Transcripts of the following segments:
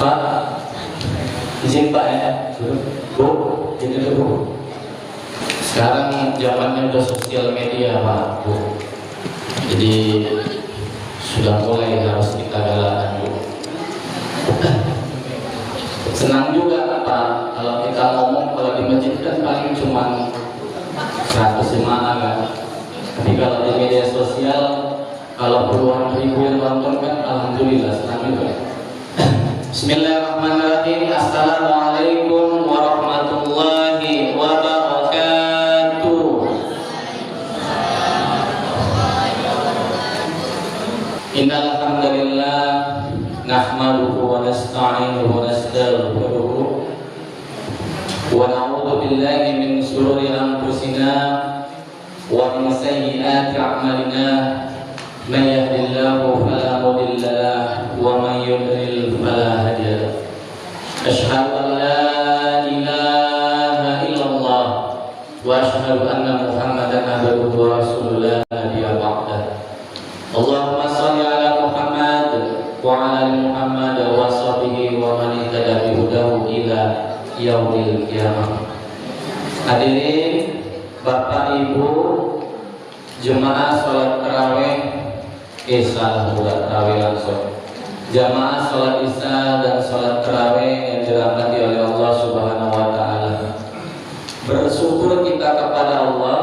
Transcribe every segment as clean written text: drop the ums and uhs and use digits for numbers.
Pak, izin Pak ya, Bu, ini dulu Bu. Sekarang zamannya udah sosial media Pak, Bu. Jadi sudah mulai harus kita galakan Bu. Senang juga Pak, kalau kita ngomong kalau di masjid kan paling cuma 100 jemaah kan. Tapi kalau di media sosial, kalau puluhan ribu yang nonton kan alhamdulillah senang juga. Bismillahirrahmanirrahim. Assalamualaikum warahmatullahi wabarakatuh. Innal hamdalillah nahmaduhu wa nasta'inuhu wa nastaghfiruh wa na'udzu billahi min shururi anfusina wa min sayyiati a'malina. Man yahdihillahu fala mudilla lahu wa man yudlil fala hadiya lahu. Asyhadu an la ilaha illallah wa asyhadu anna Muhammadan abduhu wa rasuluhu la nabiyya ba'dah. Allahumma shalli ala Muhammad wa ala ali Muhammad wa sahbihi wa man ihtada bi hudahu ila yaumil qiyamah. Hadirin Bapak Ibu jemaah salat tarawih, salah bukan tarawih langsung. Jamaah salat isya dan salat tarawih yang dirahmati oleh Allah Subhanahu wa taala. Bersyukur kita kepada Allah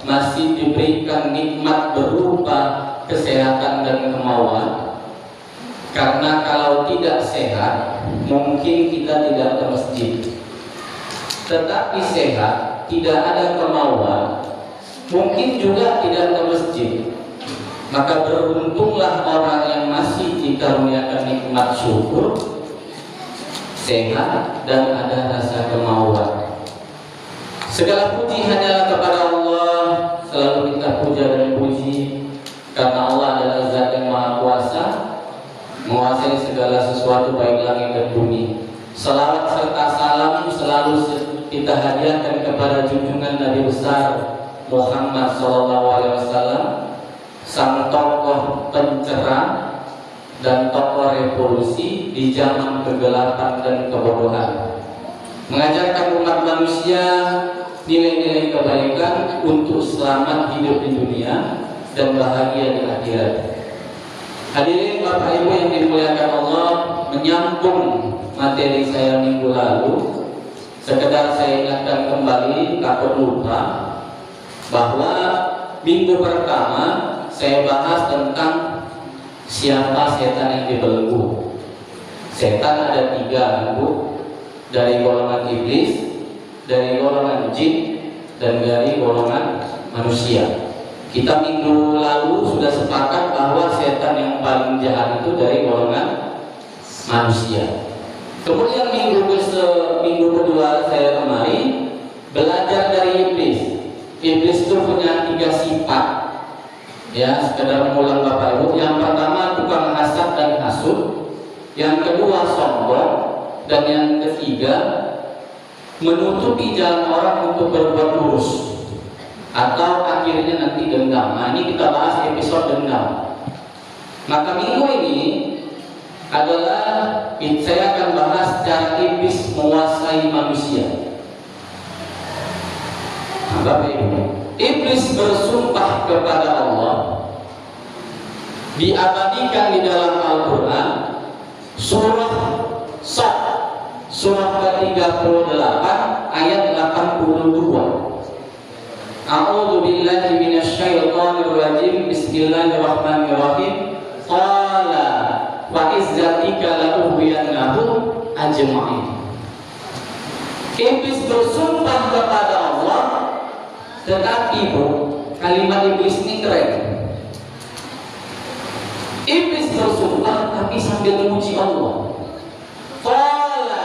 masih diberikan nikmat berupa kesehatan dan kemauan. Karena kalau tidak sehat, mungkin kita tidak ke masjid. Tetapi sehat, tidak ada kemauan, mungkin juga tidak ke masjid. Maka beruntunglah orang yang masih dikaruniakan nikmat syukur, sehat dan ada rasa kemauan. Segala puji hanyalah kepada Allah, selalu kita puja dan puji karena Allah adalah Zat yang Maha Kuasa, menguasai segala sesuatu baik langit dan bumi. Salawat serta salam selalu kita hadiahkan kepada junjungan Nabi besar Muhammad SAW, sang tokoh pencerah dan tokoh revolusi di zaman kegelapan dan kebodohan, mengajarkan umat manusia nilai-nilai kebaikan untuk selamat hidup di dunia dan bahagia di akhirat. Hadirin Bapak Ibu yang dimuliakan Allah, menyambung materi saya minggu lalu, sekedar saya ingatkan kembali, takut lupa bahwa minggu pertama saya bahas tentang siapa setan yang dibelenggu. Setan ada 3 Bu, dari golongan iblis, dari golongan jin, dan dari golongan manusia. Kita minggu lalu sudah sepakat bahwa setan yang paling jahat itu dari golongan manusia. Kemudian minggu kedua saya kemarin belajar dari iblis. Iblis itu punya 3 sifat. Ya, sekedar mengulang Bapak Ibu. Yang pertama tukang hasad dan hasud, yang kedua sombong, dan yang ketiga menutupi jalan orang untuk berbuat lurus, atau akhirnya nanti dendam. Nah, ini kita bahas episode dendam. Maka minggu ini adalah saya akan bahas cara iblis menguasai manusia. Nah, Bapak Ibu, iblis bersumpah kepada Allah, diabadikan di dalam Al-Quran, surah Sad, surah ke-38 ayat 82. A'udzu billahi minasyaitonir rajim. Bismillahirrahmanirrahim. Qala wa izzatika la ughwiyannahum ajma'in. Iblis bersumpah kepada Allah, tetapi Bu, kalimat iblis ini keren. Iblis bersumpah tapi sambil memuji Allah. Qala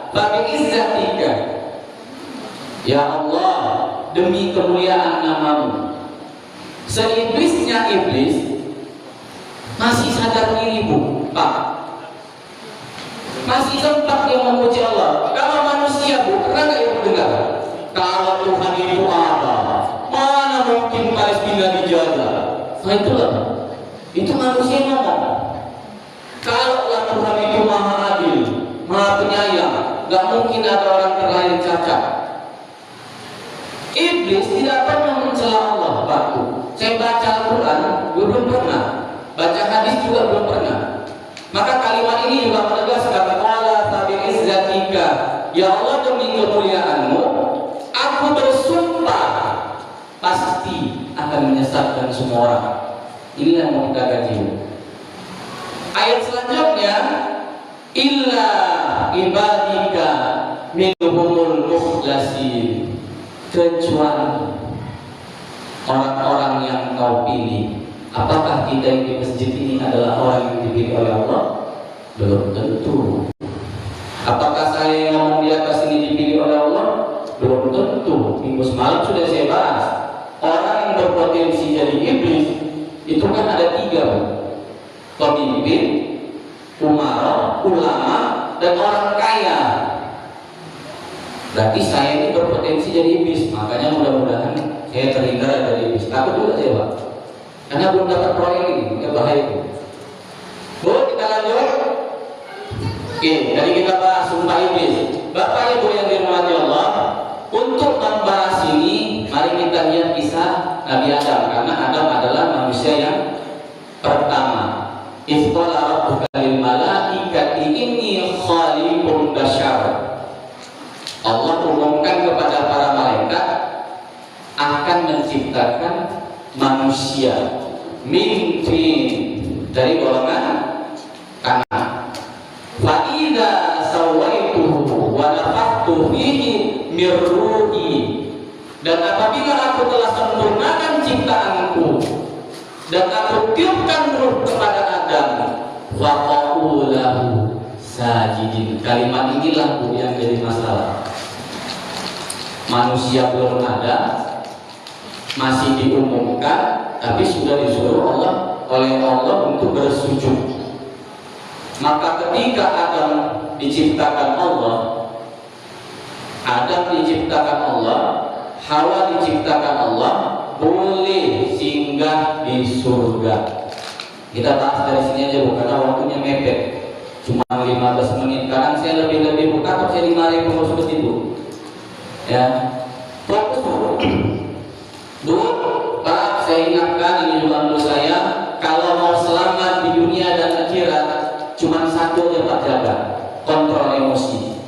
fa izzatika, ya Allah, demi kemuliaan namamu. Seiblisnya iblis masih sadar diri Bu, Pak. Masih sempat dia memuji Allah. Kalau manusia Bu, pernah nggak Ibu dengar? Kalau Tuhan itu ada, mana mungkin Palestina dijajah? Nah itulah, itu manusia ngomong. Kalau Tuhan itu maha adil, Maha Penyayang, gak mungkin ada orang terlahir cacat. Iblis tidak pernah mencela Allah, Pak. Saya baca Al-Quran, belum pernah. Baca hadis juga belum pernah. Maka kalimat ini juga menegaskan qala fa bi izzatika, ya Allah demi kemuliaan-Mu, aku bersumpah pasti akan menyesatkan semua orang. Ini yang mau kita kaji. Ayat selanjutnya, illa ibadika minhumul mukhlasin, kecuali orang-orang yang Kau pilih. Apakah kita yang di masjid ini adalah orang yang dipilih oleh Allah? Belum tentu. Apakah saya yang ngomong di atas ini dipilih oleh Allah? Belum tentu. Minggu semalam sudah saya bahas. Orang yang berpotensi jadi iblis itu kan ada 3, pemimpin, umara, ulama, dan orang kaya. Berarti saya ini berpotensi jadi iblis. Makanya mudah-mudahan saya terhindar dari iblis. Takut juga saya, Pak. Karena belum dapat proyek ini, ya bahaya itu. Bu, kita lanjut. Oke, tadi kita bahas sumpah iblis. Bapak Ibu yang dirahmati Allah, untuk membahas ini, mari kita lihat kisah Nabi Adam, karena Adam adalah manusia yang pertama. Ifqala rabbuka lil malaikati inni khaliqun basyar. Allah umumkan kepada para malaikat akan menciptakan manusia min tin, dari golongan tanah. Fa idza sawaituhu wa nafakhtu fihi min ruhi, dan apabila aku telah sempurnakan ciptaanku dan aku tiupkan ruh kepada Adam, wa qaulahu sajidin. Kalimat inilah yang jadi masalah. Manusia belum ada, masih diumumkan, tapi sudah disuruh oleh Allah untuk bersujud. Maka ketika Adam diciptakan Allah, Hawa diciptakan Allah, boleh singgah di surga. Kita bahas dari sini aja, Bu, karena waktunya mepet, cuma 15 menit. Kadang saya lebih buka, kok saya dimarahin pengurus masjid, Bu. Ya, fokus, Bu. Pak, saya ingatkan, ini juga untuk saya, kalau mau selamat di dunia dan akhirat, cuma satu aja Pak jaga, kontrol emosi.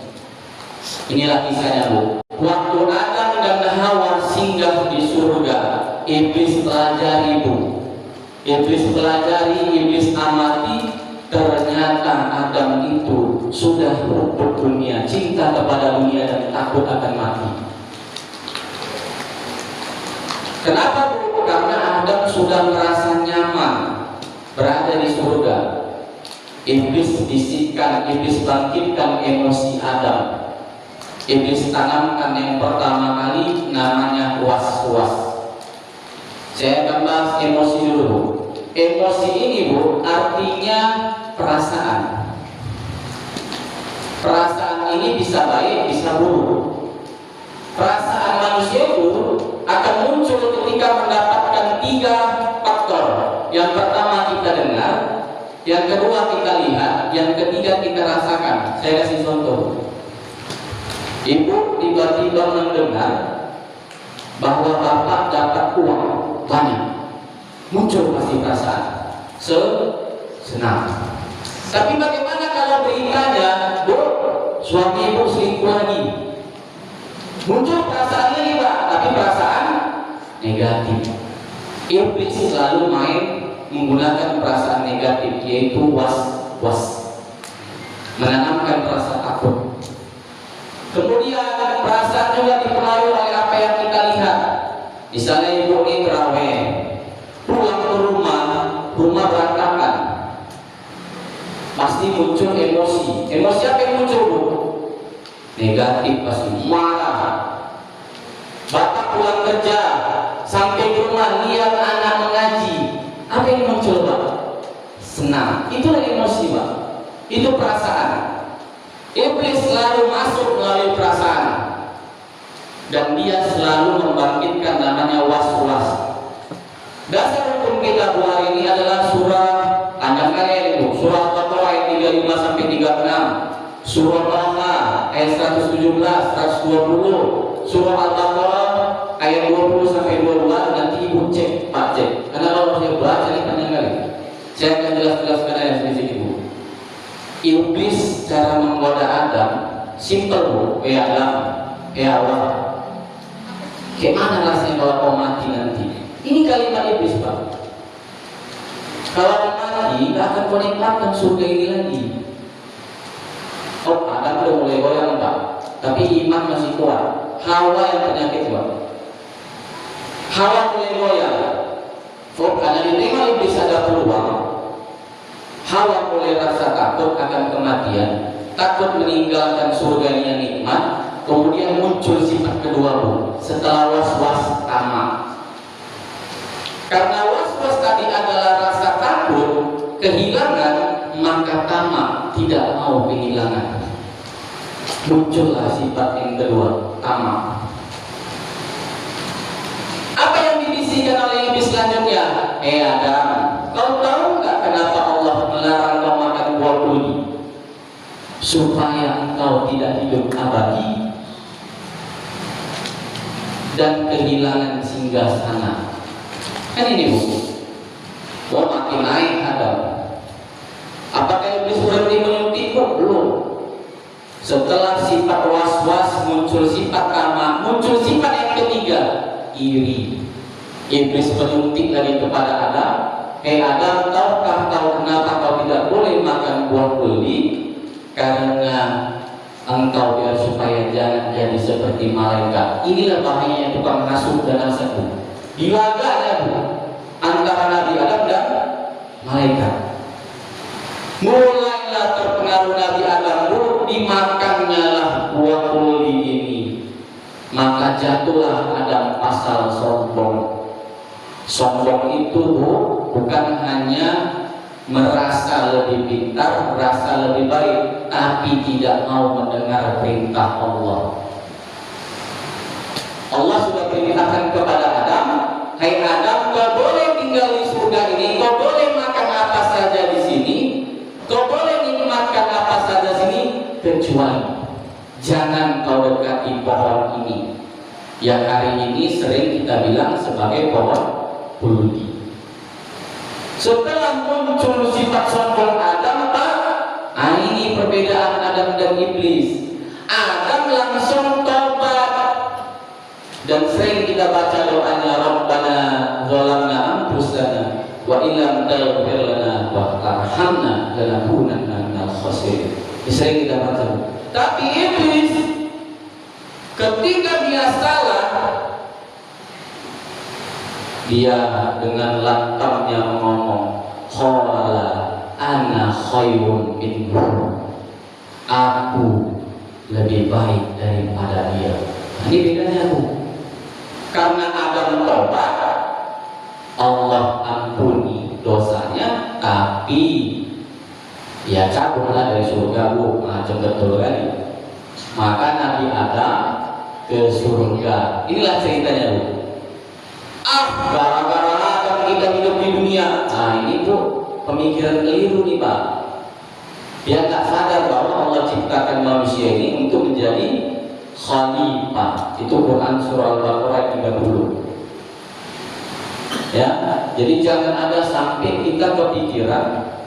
Inilah kisahnya, Bu. Waktu Adam dan Hawa singgah di surga, iblis pelajari, Bu. Iblis pelajari, iblis amati, ternyata Adam itu sudah luput dunia, cinta kepada dunia dan takut akan mati. Kenapa, Bu? Karena Adam sudah merasa nyaman berada di surga. Iblis bisikan, iblis bangkitkan emosi Adam. Iblis tanamkan yang pertama kali namanya was-was. Saya akan bahas emosi dulu, Bu. Emosi ini, Bu, artinya perasaan. Perasaan ini bisa baik, bisa buruk. Perasaan manusia itu akan muncul ketika mendapatkan 3 faktor. Yang pertama kita dengar, yang kedua kita lihat, yang ketiga kita rasakan. Saya kasih contoh. Ibu tiba-tiba mendengar bahwa bapak dapat uang banyak, muncul pasti perasaan senang. Tapi bagaimana kalau beritanya, Bu, suami ibu selingkuh lagi? Muncul perasaan ini, Pak, tapi perasaan negatif. Iblis selalu main menggunakan perasaan negatif, yaitu was-was, menanamkan rasa takut. Kemudian perasaan juga dipengaruhi oleh apa yang kita lihat. Misalnya ibu ini terawih, pulang ke rumah berantakan, pasti muncul emosi. Emosi apa yang muncul, Bu? Negatif, pasti marah. Bapak pulang kerja, sampai ke rumah lihat anak mengaji, apa yang muncul, Pak? Senang. Itulah emosi, Pak. Itu perasaan. Iblis selalu masuk melalui perasaan, dan dia selalu membangkitkan namanya was-was. Dasar hukum kita hari ini adalah surah panjang kali ini, surah Al-Baqarah ayat 35 sampai 36. Surah Taha ayat 117, 120, Surah Al-Baqarah ayat 20 sampai 22. Nanti ibu cek, Pak cek. Karena kalau saya baca ini panjang kali. Saya akan jelas-jelaskan ayat sedikit ibu. Iblis cara menggoda Adam simple bu, Adam, Allah. Gimana rasanya kalau kau mati nanti? Ini kalimat iblis pak. Kalau kau mati, tidak akan kau nikmatkan surga ini lagi. Oh, Adam udah mulai goyang pak, tapi iman masih kuat. Hawa yang penyakit pak. Hawa mulai goyang. Oh, karena di tema iblis ada peluang. Hawa mulai rasa takut akan kematian, takut meninggalkan surga yang nikmat. Kemudian muncul sifat kedua bu, setelah was-was tamak. Karena was-was tadi adalah rasa takut kehilangan, maka tamak tidak mau kehilangan. Muncullah sifat yang kedua, tamak. Apa yang dibisikkan oleh iblis selanjutnya? Adam, kau tahu nggak kenapa Allah melarang kau makan buah buni? Supaya engkau tidak hidup abadi dan kehilangan singgasana. Kan ini bu. Wah makin naik Adam. Apakah iblis berhenti menyuntikku? Belum. Setelah sifat was-was muncul sifat tamak, muncul sifat yang ketiga, iri. Iblis menyuntik lagi kepada Adam. Adam, tahukah kau kenapa kau tidak boleh makan buah beli? Karena engkau biar supaya jangan jadi seperti malaikat. Inilah bahayanya tukang hasut dan hasad. Dilagaknya antara Nabi Adam dan malaikat. Mulailah terpengaruh Nabi Adam, dimakannya lah buah beli ini. Maka jatuhlah Adam pasal sombong. Sombong itu bukan hanya merasa lebih pintar, merasa lebih baik, tapi tidak mau mendengar perintah Allah. Allah sudah perintahkan kepada Adam, hai Adam, kau boleh tinggal di surga ini, kau boleh makan apa saja di sini, kau boleh nikmatkan apa saja di sini, kecuali jangan kau dekati pohon ini, yang hari ini sering kita bilang sebagai pohon huldi. Setelah muncul sifat sombong Adam, ini perbedaan Adam dan iblis. Adam langsung tobat, dan sering kita baca doanya Rabbana zalamna anfusana wa illam taghfir lana wa tarhamna lanakunanna minal khasirin. Sering kita baca. Tapi iblis ketika dia salah, dia dengan lantangnya ngomong, qala ana khairun minhu, aku lebih baik daripada dia. Nah, ini bedanya bu. Karena Adam tobat, Allah ampuni dosanya, tapi ya cabutlah dari surga bu, macam betul kan? Maka Nabi Adam ke surga. Inilah ceritanya bu. Gara-gara Adam kita hidup di dunia. Nah ini bu pemikiran keliru nih pak. Dia tak sadar bahwa Allah ciptakan manusia ini untuk menjadi khalifah. Itu Quran surah Al-Baqarah 30. Ya, jadi jangan ada sampai kita kepikiran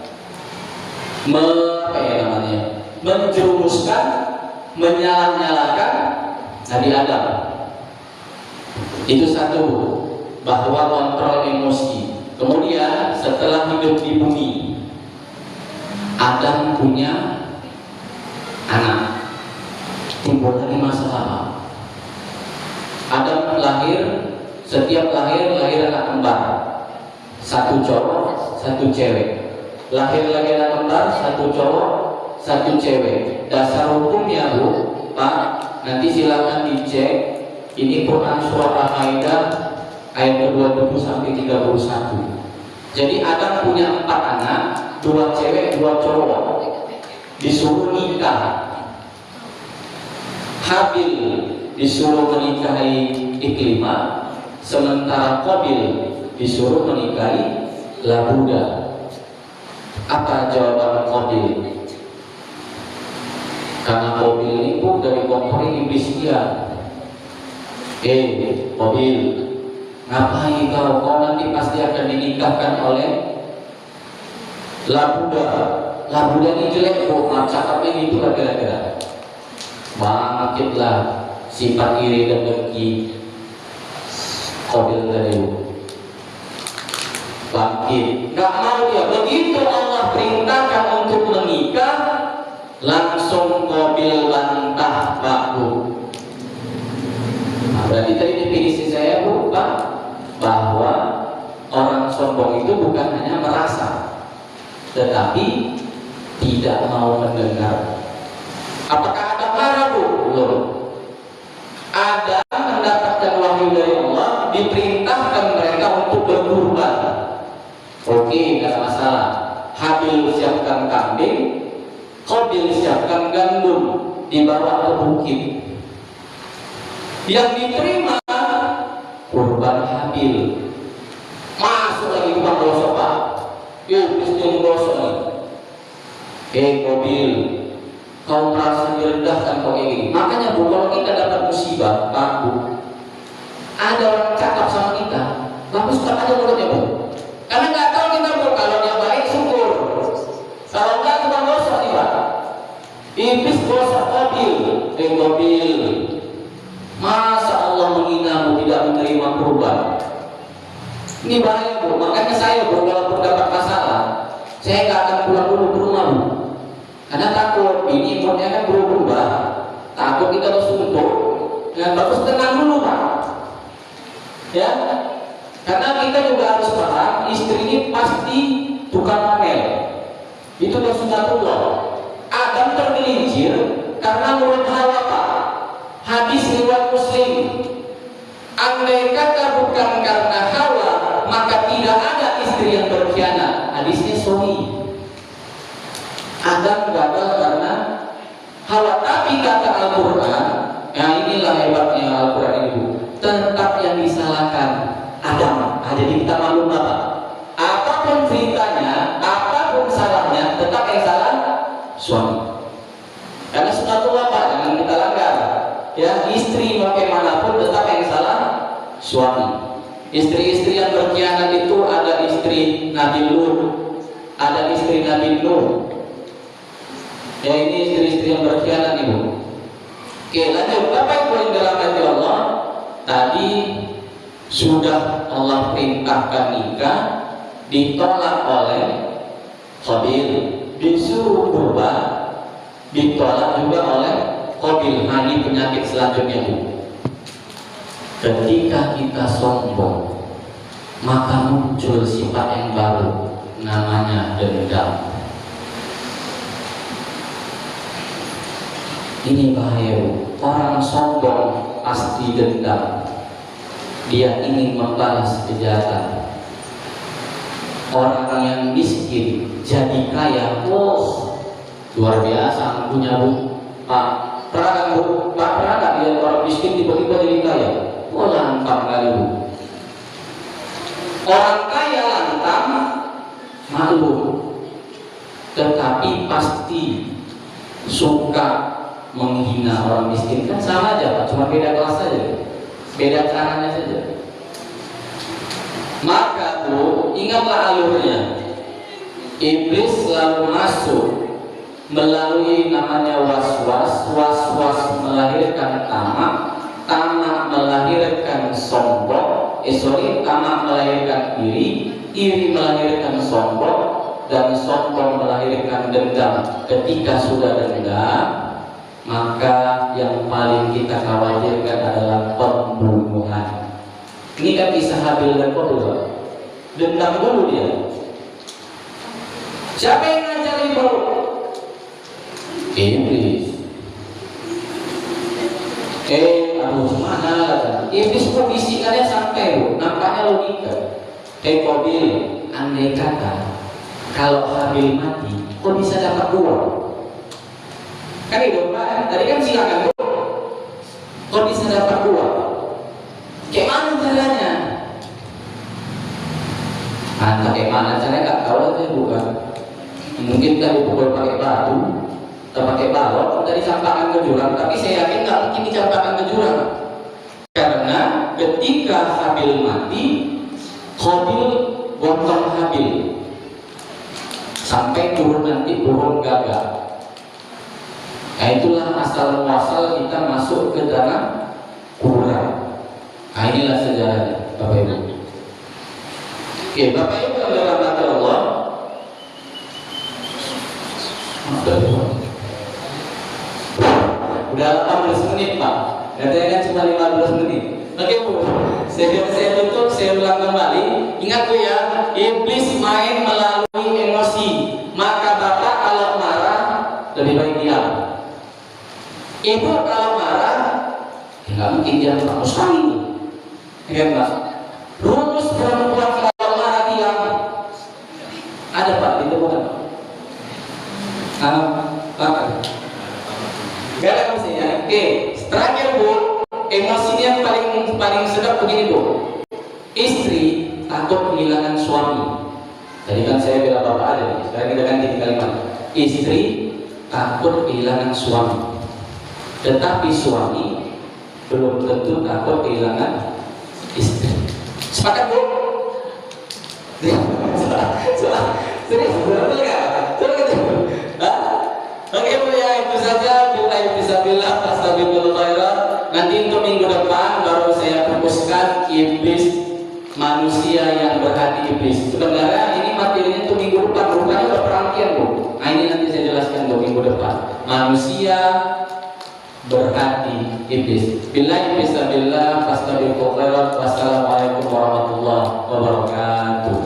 menjerumuskan, menyalah-nyalakan Nabi Adam. Itu satu, bahwa kontrol emosi. Kemudian setelah hidup di bumi, Adam punya anak. Timbul lagi masalah. Adam lahir, setiap lahir anak kembar, satu cowok, satu cewek. Lahir lagi anak kembar, satu cowok, satu cewek. Dasar hukumnya bu, pak, nanti silakan dicek. Ini Quran surah Al-Maidah ayat 27 sampai 31. Jadi Adam punya 4 anak, 2 cewek, 2 cowok. Disuruh nikah. Habil disuruh menikahi Iklimah, sementara Qabil disuruh menikahi Labuda. Apa jawaban Qabil? Karena mobil ini pun dari kompor iblis dia. Mobil, ngapain kau? Kau nanti pasti akan dinikahkan oleh Labuda. Labuda ini jelek kok, cakapnya gitu lah kira-kira. Bangkitlah sifat iri dan dengki Qabil tadi. Bangkit, nggak mau dia. Begitu Allah perintahkan untuk menikah, langsung Qabil bantah baku. Nah, berarti tadi definisi saya bukan bahwa orang sombong itu bukan hanya merasa, tetapi tidak mau mendengar. Apakah ada marah bu? Belum. Ada mendapatkan wahyu dari Allah, diperintahkan mereka untuk berkurban. Oke, tidak masalah. Habil siapkan kambing, Qabil siapkan gandum, dibawa ke bukit. Yang diterima kurban Habil. Masuk lagi tukang gosok pak. Bisnis gosok nih. Qabil, kau merasa direndahkan kau ini. Makanya bu, kalau kita dapat musibah, Pak Bu, ada orang cakap sama kita, bagus tak aja mulutnya bu. Karena nggak tahu kita bu, kalau dia baik syukur, kalau nggak tukang gosok nih pak. Iblis gosok Qabil, Qabil. Masa Allah menghinamu tidak menerima kurban? Ini bahaya bu. Makanya saya bu, walaupun dapat masalah, saya nggak akan pulang dulu ke rumah bu. Karena takut ini imunnya kan berubah. Takut kita harus suntuk. Yang bagus tenang dulu pak. Ya, karena kita juga harus paham istri ini pasti tukang ngomel. Itu dah sunatullah. Adam tergelincir karena nurut hawa pak. Hadis riwayat Muslim. Andai kata bukan karena hawa, maka tidak ada istri yang berkhianat. Hadisnya sahih. Adam gagal karena hawa. Tapi kata Al-Quran, ya inilah hebatnya Al-Quran itu, tetap yang disalahkan Adam. Jadi kita maklum apa? Apapun ceritanya, apapun salahnya, tetap yang salah suami. Karena sunatullah pak, jangan kita langgar. Ya, istri mau bagaimanapun tetap yang salah suami. Istri-istri yang berkhianat itu ada istri Nabi Lut, ada istri Nabi Nuh. Ya, ini istri-istri yang berkhianat ibu. Oke, lanjut. Apa yang paling dalam hati Allah? Tadi sudah Allah perintahkan nikah, ditolak oleh Qabil, disuruh kurban, ditolak juga oleh Qabil. Ini penyakit selanjutnya bu. Ketika kita sombong, maka muncul sifat yang baru, namanya dendam. Ini bahaya. Orang sombong pasti dendam. Dia ingin membalas kejahatan. Orang yang miskin jadi kaya, luar biasa punya bu. Pak pernah bu, Pak pernah nggak lihat orang miskin tiba-tiba jadi kaya? Lantang kali bu. Orang kaya lantang, malu, tetapi pasti suka menghina orang miskin. Kan sama aja pak, cuma beda kelas saja, beda caranya saja. Maka bu, ingatlah alurnya. Iblis selalu masuk melalui namanya was-was. Was-was melahirkan tamak, tamak melahirkan sombong. Tamak melahirkan iri, iri melahirkan sombong, dan sombong melahirkan dendam. Ketika sudah dendam, maka yang paling kita khawatirkan adalah pembunuhan. Ini kan kisah Habil dan Qabil. Dendam dulu dia. Siapa yang ngajari baru? Iblis. Mana? Iblis pun bisikannya sampai nampaknya logika. Qabil, andai kata kalau Habil mati, kok bisa dapat uang? Kan itu pak, tadi kan silakan bu. Kok bisa dapat uang? Gimana caranya? Bagaimana caranya nggak tahu aja bukan. Mungkin tadi pukul pakai batu, pakai balon udah dicampakkan ke jurang, tapi saya yakin nggak mungkin dicampakkan ke jurang, karena ketika Habil mati, Qabil potong Habil sampai turun nanti burung gagak. Nah, itulah asal muasal kita masuk ke tanah kuburan. Nah, inilah sejarahnya, Bapak Ibu. Oke, Bapak Ibu yang dirahmati Allah. Udah 18 menit, Pak. Katanya kan cuma 15 menit. Oke, Bu. Saya tutup, saya ulang kembali. Ingat Bu ya, iblis main melalui emosi. Maka Bapak kalau marah lebih baik diam. Ibu kalau marah, ya nggak mungkin dia sekali. Ya Mbak. Rumus perempuan kalau marah diam. Ada Pak, ditemukan. Apa? Gak ada maksudnya. Oke, terakhir Bu, emosinya yang paling sedap begini Bu. Istri takut kehilangan suami. Tadi kan saya bilang Bapak ada nih. Sekarang kita ganti kalimat. Istri takut kehilangan suami, tetapi suami belum tentu takut kehilangan istri. Sepakat Bu? Serius betul nggak? Oke Bu ya, itu saja. Bismillah, astagfirullah khairan. Nanti untuk minggu depan baru saya fokuskan iblis, manusia yang berhati iblis. Sebenarnya ini materinya untuk minggu depan, rupanya udah perangkian Bu. Nah ini nanti saya jelaskan untuk minggu depan. Manusia berhati iblis. Billahi bismillah, astagfirullah khairan. Wassalamualaikum warahmatullahi wabarakatuh.